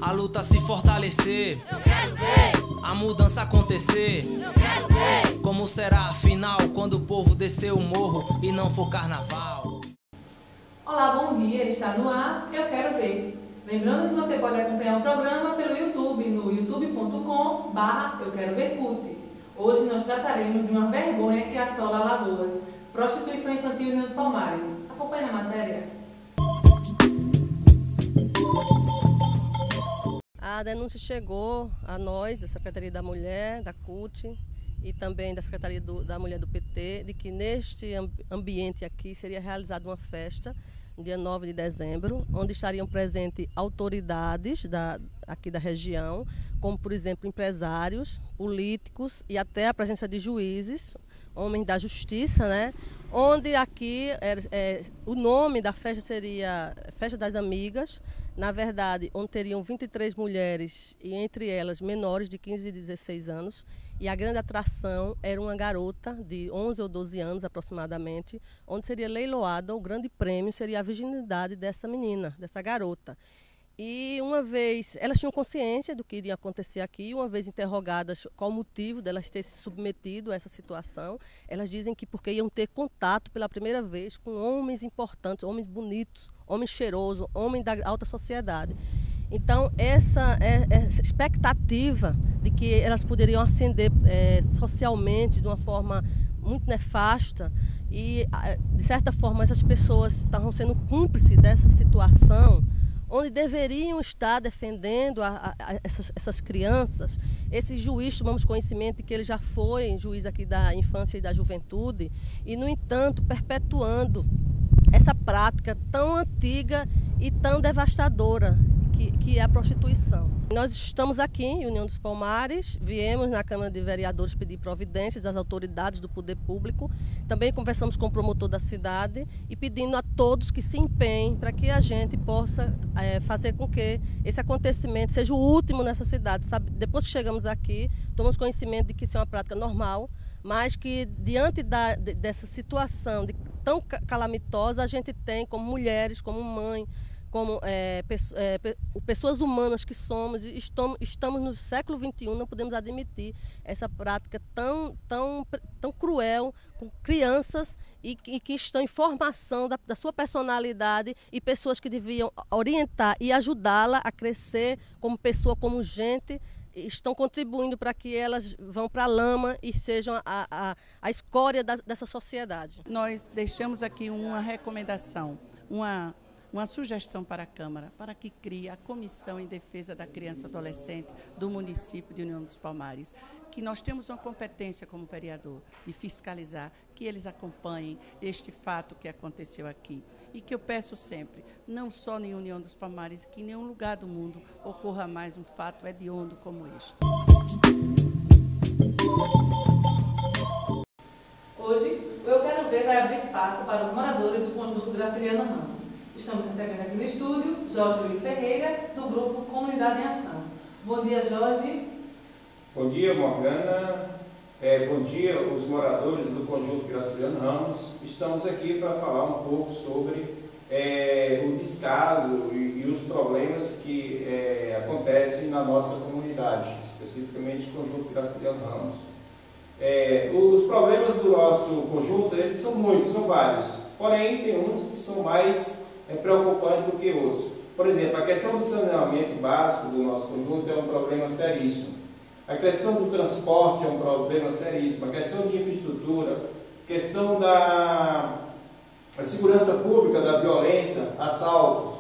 A luta se fortalecer, eu quero ver. a mudança acontecer, Eu quero ver. como será afinal quando o povo descer o morro e não for carnaval. Olá, bom dia, está no ar, eu quero ver. Lembrando que você pode acompanhar o programa pelo YouTube, no youtube.com/euquerovercute. Hoje nós trataremos de uma vergonha que assola Alagoas, prostituição infantil nos Palmares. Acompanhe a matéria. A denúncia chegou a nós, da Secretaria da Mulher, da CUT e também da Secretaria da Mulher do PT, de que neste ambiente aqui seria realizada uma festa no dia 9 de dezembro, onde estariam presentes autoridades aqui da região, como, por exemplo, empresários, políticos e até a presença de juízes, homens da justiça, né? Onde aqui o nome da festa seria Festa das Amigas, na verdade, onde teriam 23 mulheres, e entre elas menores de 15 e 16 anos, e a grande atração era uma garota de 11 ou 12 anos aproximadamente, onde seria leiloada, o grande prêmio seria a virginidade dessa menina, dessa garota. E uma vez, elas tinham consciência do que iria acontecer aqui, uma vez interrogadas qual o motivo delas terem se submetido a essa situação, elas dizem que porque iam ter contato pela primeira vez com homens importantes, homens bonitos, homens cheirosos, homens da alta sociedade. Então, essa expectativa de que elas poderiam ascender socialmente de uma forma muito nefasta e, de certa forma, essas pessoas estavam sendo cúmplices dessa situação, onde deveriam estar defendendo essas crianças. Esse juiz, tomamos conhecimento de que ele já foi juiz aqui da infância e da juventude e, no entanto, perpetuando essa prática tão antiga e tão devastadora que é a prostituição. Nós estamos aqui em União dos Palmares, viemos na Câmara de Vereadores pedir providências das autoridades do poder público, também conversamos com o promotor da cidade e pedindo a todos que se empenhem para que a gente possa fazer com que esse acontecimento seja o último nessa cidade. Sabe? Depois que chegamos aqui, tomamos conhecimento de que isso é uma prática normal, mas que diante dessa situação tão calamitosa, a gente tem como mulheres, como mãe, como pessoas humanas que somos, e estamos no século XXI, não podemos admitir essa prática tão cruel com crianças e que estão em formação da sua personalidade, e pessoas que deviam orientar e ajudá-la a crescer como pessoa, como gente, estão contribuindo para que elas vão para a lama e sejam a escória dessa sociedade. Nós deixamos aqui uma recomendação, uma sugestão para a Câmara, para que crie a Comissão em Defesa da Criança e Adolescente do município de União dos Palmares, que nós temos uma competência como vereador de fiscalizar, que eles acompanhem este fato que aconteceu aqui. E que eu peço sempre, não só em União dos Palmares, que em nenhum lugar do mundo ocorra mais um fato hediondo como este. Hoje, Eu Quero Ver vai abrir espaço para os moradores do conjunto Graciliano Ramos. Estamos recebendo aqui no estúdio Jorge Luiz Ferreira, do grupo Comunidade em Ação. Bom dia, Jorge. Bom dia, Morgana. Bom dia, os moradores do conjunto Graciliano Ramos. Estamos aqui para falar um pouco sobre o descaso e os problemas que acontecem na nossa comunidade, especificamente o conjunto Graciliano Ramos. Os problemas do nosso conjunto, eles são muitos, são vários, porém tem uns que são mais preocupantes do que outros. Por exemplo, a questão do saneamento básico do nosso conjunto é um problema seríssimo. A questão do transporte é um problema seríssimo. A questão de infraestrutura, a questão da segurança pública, da violência, assaltos,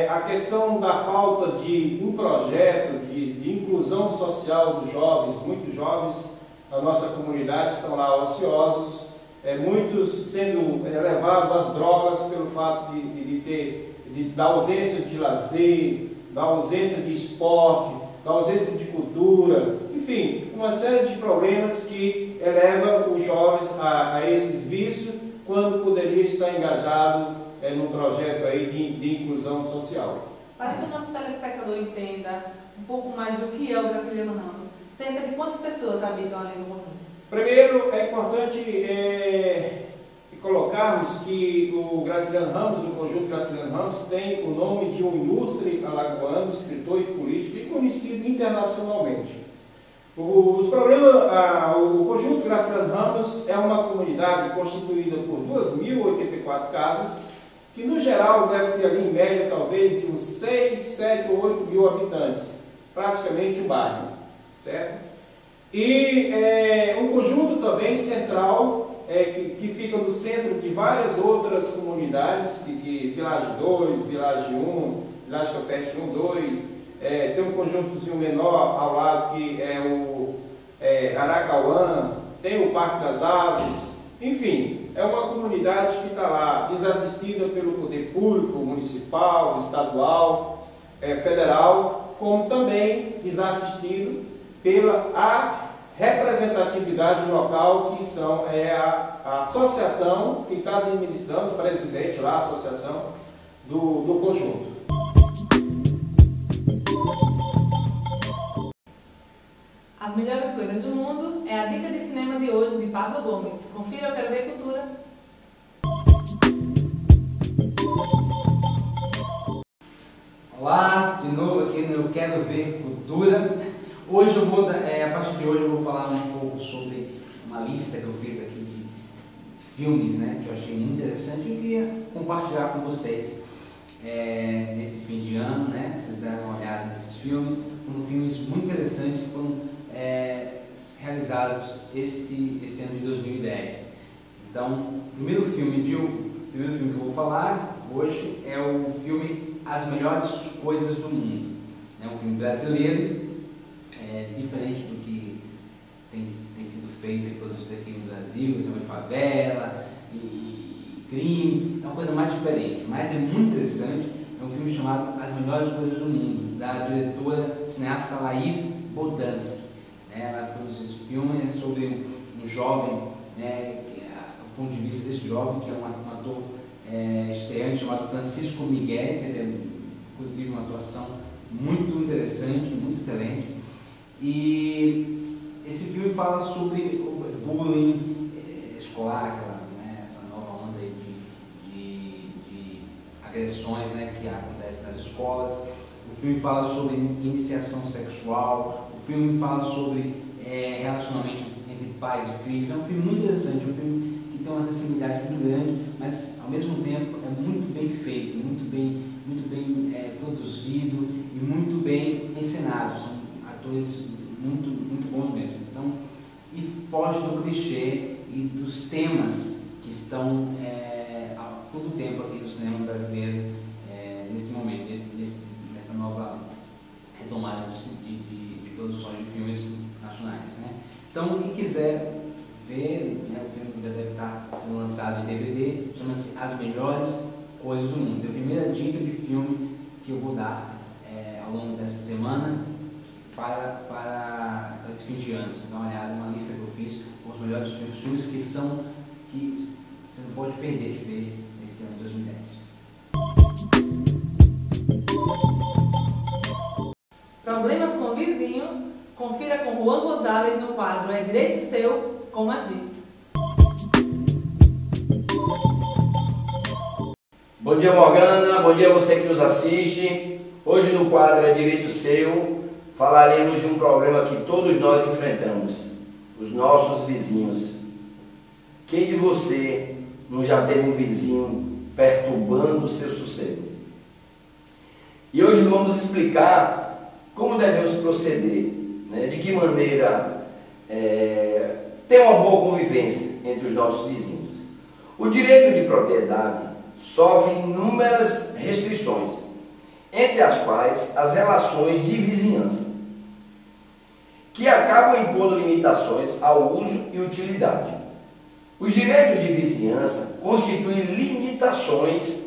a questão da falta de um projeto de inclusão social dos jovens. Muitos jovens da nossa comunidade estão lá ociosos, muitos sendo levados às drogas pelo fato da ausência de lazer, da ausência de esporte, da ausência de cultura, enfim, uma série de problemas que eleva os jovens a esses vícios quando poderia estar engajado num projeto aí de inclusão social. Para que o nosso telespectador entenda um pouco mais do que é o Graciliano Ramos, cerca de quantas pessoas habitam ali no conjunto? Primeiro, é importante colocarmos que o Graciliano Ramos, o conjunto Graciliano Ramos, tem o nome de um ilustre alagoano, escritor e político e conhecido internacionalmente. O conjunto Graciliano Ramos é uma comunidade constituída por 2.084 casas, que no geral deve ter ali em média talvez de uns 6, 7 ou 8 mil habitantes, praticamente um bairro, certo? E um conjunto também central, que fica no centro de várias outras comunidades, Village 2, Village 1, Village Campestre 1, 2, tem um conjuntozinho menor ao lado que é o Aracauã, tem o Parque das Aves, enfim, é uma comunidade que está lá desassistida pelo poder público, municipal, estadual, federal, como também desassistido pela representatividade local, que é a associação que está administrando, o presidente lá, a associação do conjunto. As melhores coisas do mundo é a dica de cinema de hoje de Pablo Gomes. Confira, eu quero ver cultura. Olá, de novo aqui no Eu Quero Ver Cultura. Hoje eu vou, a partir de hoje eu vou falar um pouco sobre uma lista que eu fiz aqui de filmes, né, que eu achei muito interessante e eu queria compartilhar com vocês neste fim de ano, né, que vocês deram uma olhada nesses filmes. Foram filmes muito interessantes que foram realizados este ano de 2010. Então, o primeiro filme que eu vou falar hoje é o filme As Melhores Coisas do Mundo. É um filme brasileiro, diferente do que tem sido feito aqui no Brasil, cinema de favela e crime, é uma coisa mais diferente, mas é muito interessante. É um filme chamado As Melhores Coisas do Mundo, da diretora cineasta Laís Bodansky. Ela produziu esse filme sobre um jovem, do ponto de vista desse jovem, que é um ator estreante chamado Francisco Miguel. Ele é, inclusive, uma atuação muito interessante, muito excelente. E esse filme fala sobre o bullying escolar, essa nova onda de agressões, que acontecem nas escolas. O filme fala sobre iniciação sexual, o filme fala sobre relacionamento entre pais e filhos. É um filme muito interessante, um filme que tem uma sensibilidade muito grande, mas ao mesmo tempo é muito bem feito, muito bem produzido e muito bem encenado. São atores muito bons mesmo. Então, e foge do clichê e dos temas que estão há todo tempo aqui no cinema brasileiro, nesse momento, nessa nova retomada de produções de filmes nacionais. Então, quem quiser ver, o filme já deve estar sendo lançado em DVD, chama-se As Melhores Coisas do Mundo. É a primeira dica de filme que eu vou dar ao longo dessa semana para esse fim de ano. Você dá uma olhada numa lista que eu fiz com os melhores filmes que você não pode perder de ver nesse ano de 2010. Problemas com vizinhos, confira com Juan Gonzalez no quadro É Direito Seu, com Magir. Bom dia, Morgana, bom dia a você que nos assiste. Hoje no quadro É Direito Seu, falaremos de um problema que todos nós enfrentamos, os nossos vizinhos. Quem de você não já teve um vizinho perturbando o seu sossego? E hoje vamos explicar como devemos proceder, de que maneira ter uma boa convivência entre os nossos vizinhos. O direito de propriedade sofre inúmeras restrições, entre as quais as relações de vizinhança, que acabam impondo limitações ao uso e utilidade. Os direitos de vizinhança constituem limitações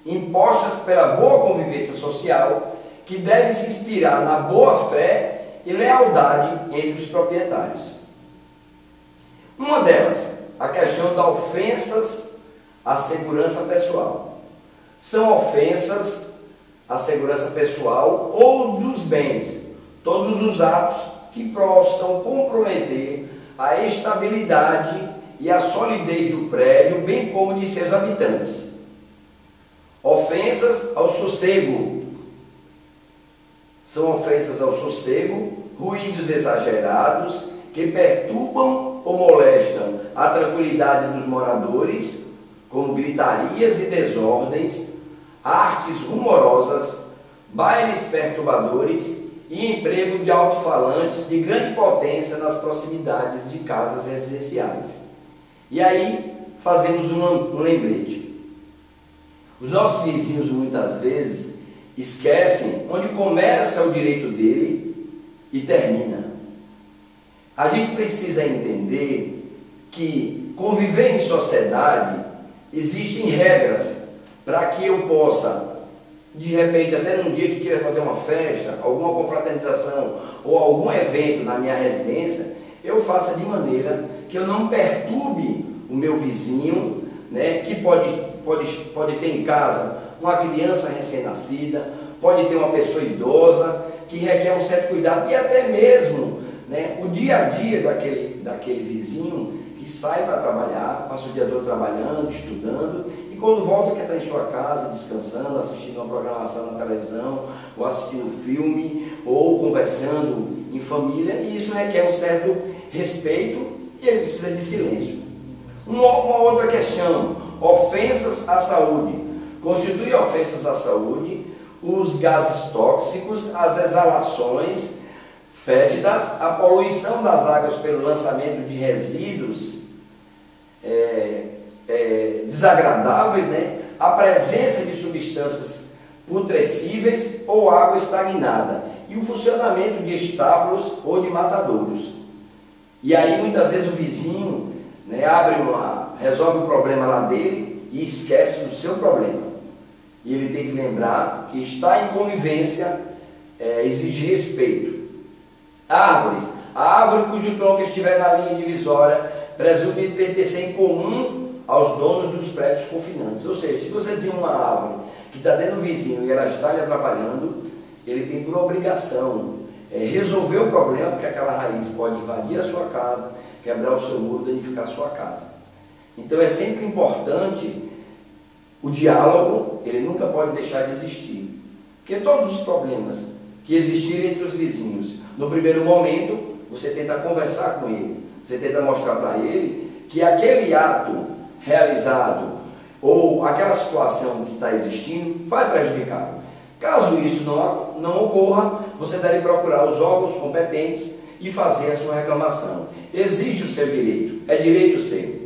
impostas pela boa convivência social, que deve se inspirar na boa-fé e lealdade entre os proprietários. Uma delas, a questão das ofensas à segurança pessoal. São ofensas à segurança pessoal ou dos bens, todos os atos que possam comprometer a estabilidade e a solidez do prédio, bem como de seus habitantes. Ofensas ao sossego. São ofensas ao sossego, ruídos exagerados que perturbam ou molestam a tranquilidade dos moradores, como gritarias e desordens, artes rumorosas, bailes perturbadores e emprego de alto-falantes de grande potência nas proximidades de casas residenciais. E aí fazemos um lembrete. Os nossos vizinhos muitas vezes esquecem onde começa o direito dele e termina. A gente precisa entender que conviver em sociedade existem regras para que eu possa, de repente, até num dia que queira fazer uma festa, alguma confraternização ou algum evento na minha residência, eu faça de maneira que eu não perturbe o meu vizinho, né, que pode ter em casa uma criança recém-nascida, pode ter uma pessoa idosa que requer um certo cuidado e até mesmo, né, o dia a dia daquele vizinho que sai para trabalhar, passa o dia todo trabalhando, estudando, e quando volta quer estar em sua casa, descansando, assistindo uma programação na televisão, ou assistindo filme, ou conversando em família, e isso requer um certo respeito e ele precisa de silêncio. Uma outra questão, ofensas à saúde. Constitui ofensas à saúde os gases tóxicos, as exalações fétidas, a poluição das águas pelo lançamento de resíduos desagradáveis, né? A presença de substâncias putrescíveis ou água estagnada e o funcionamento de estábulos ou de matadouros. E aí muitas vezes o vizinho, né, resolve o problema lá dele e esquece do seu problema. E ele tem que lembrar que estar em convivência exige respeito. Árvores. A árvore cujo tronco estiver na linha divisória presume pertencer em comum aos donos dos prédios confinantes. Ou seja, se você tem uma árvore que está dentro do vizinho e ela está lhe atrapalhando, ele tem por obrigação resolver o problema, porque aquela raiz pode invadir a sua casa, quebrar o seu muro, danificar a sua casa. Então é sempre importante o diálogo, ele nunca pode deixar de existir. Porque todos os problemas que existirem entre os vizinhos, no primeiro momento, você tenta conversar com ele, você tenta mostrar para ele que aquele ato realizado ou aquela situação que está existindo vai prejudicá-lo. Caso isso não ocorra, você deve procurar os órgãos competentes e fazer a sua reclamação. Exige o seu direito, é direito seu.